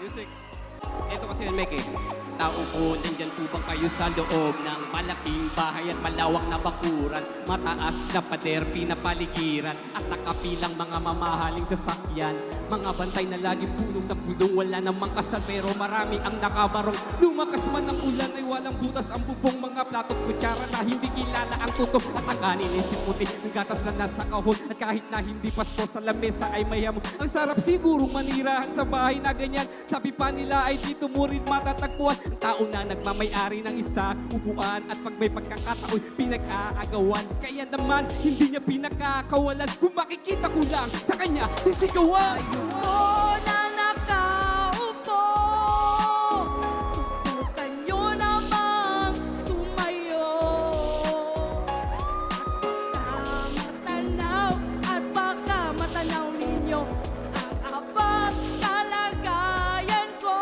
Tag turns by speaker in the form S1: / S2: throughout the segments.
S1: Music. Ito kasi yung Mek eh. Tao po, nandyan po bang kayo sa loob ng malaking bahay at malawak na bakuran? Mataas na pader, pinapaligiran at nakapilang mga mamahaling sasakyan. Mga bantay na laging pulong na pulong, wala namang kasal pero marami ang nakabarong. Lumakas man ng ulan ay walang butas ang bubong, mga plato at kutsara na hindi kilala ang tutok. At ang kanin ay siputi, ang gatas na nasa kahon. At kahit na hindi pasko sa lamesa ay mayamo. Ang sarap siguro manirahan sa bahay na ganyan. Sabi pa nila ay dito mo rin matatagpuan ang tao na nagmamay-ari ng isa upuan at pag may pagkakataon pinag-aagawan. Kaya naman hindi niya pinakakawalan. Kung makikita ko lang sa kanya sisigawan.
S2: Ayoko na nakaupo, subukan nyo namang tumayo. At matanaw at baka matanaw ninyo ang abang kalagayan ko.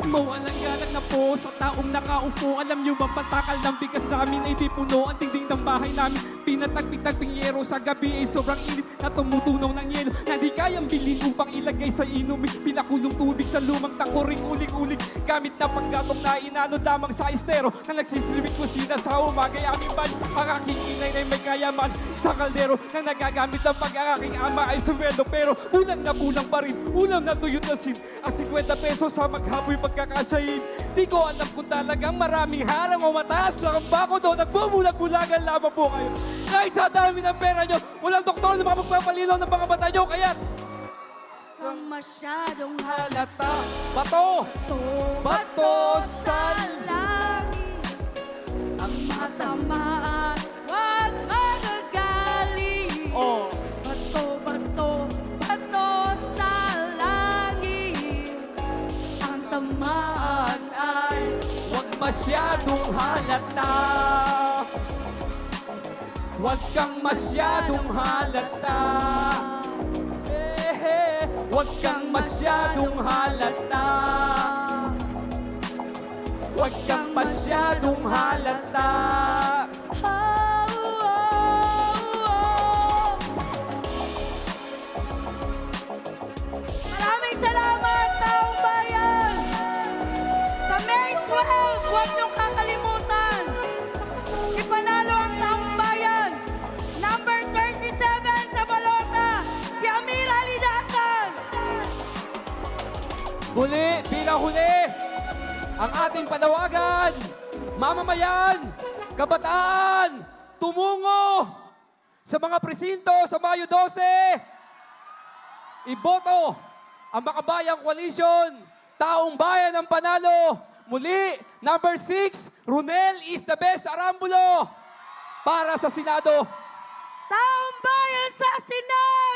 S1: Mawalang galang na po sa taong nakaupo. Alam niyo bang pantakal ng bigas namin ay di puno ang dingding ng bahay namin. Pinatagpig-tagping yero sa gabi ay sobrang init na tumutunaw ng yelo na di kayang bilhin upang ilagay sa inumin. Pinakulong tubig sa lumang takuring uling-uling gamit na panggatong na inano lamang sa estero na nagsisilbing kusina sa umagay aming banyo. Ang aking inay ay may kayaman sa kaldero na nagagamit ng pag-aking ama ay sumweldo pero ulang na kulang pa rin. Ulam na tuyot na sin ang 50 pesos sa maghaboy pagkakasayin. Di ko alam kung talagang maraming harang o mataas lang ang bako doon. Nagbubulag-bulagan lamang po kayo. Kahit sa dami ng pera nyo, walang doktor na makapagpapalinaw ng mga mata nyo. Kaya
S2: Kang masyadong
S1: halata, bato, bato sa
S2: langit. Ang matamaan, huwag magagaling.
S1: oh.
S2: Bato, bato, bato sa langit. Ang tamaan ay
S1: Huwag masyadong halata. Huwag kang masyadong halata. Eh, huwag kang masyadong halata. Huwag kang masyadong halata.
S2: Maraming salamat, taong bayan! Sa May 12, huwag niyong kakalimutan. Ipanalo ang taong bayan. Number 37 sa balota, si Amira Lidasan.
S1: Huli, bilang huli, ang ating panawagan, mamamayan, kabataan, tumungo sa mga presinto sa Mayo 12. Iboto ang Makabayang Coalition, Taong Bayan ang panalo. Muli, number 6, Ronel is the best Arambulo para sa Senado.
S2: Taong bayan sa Senado!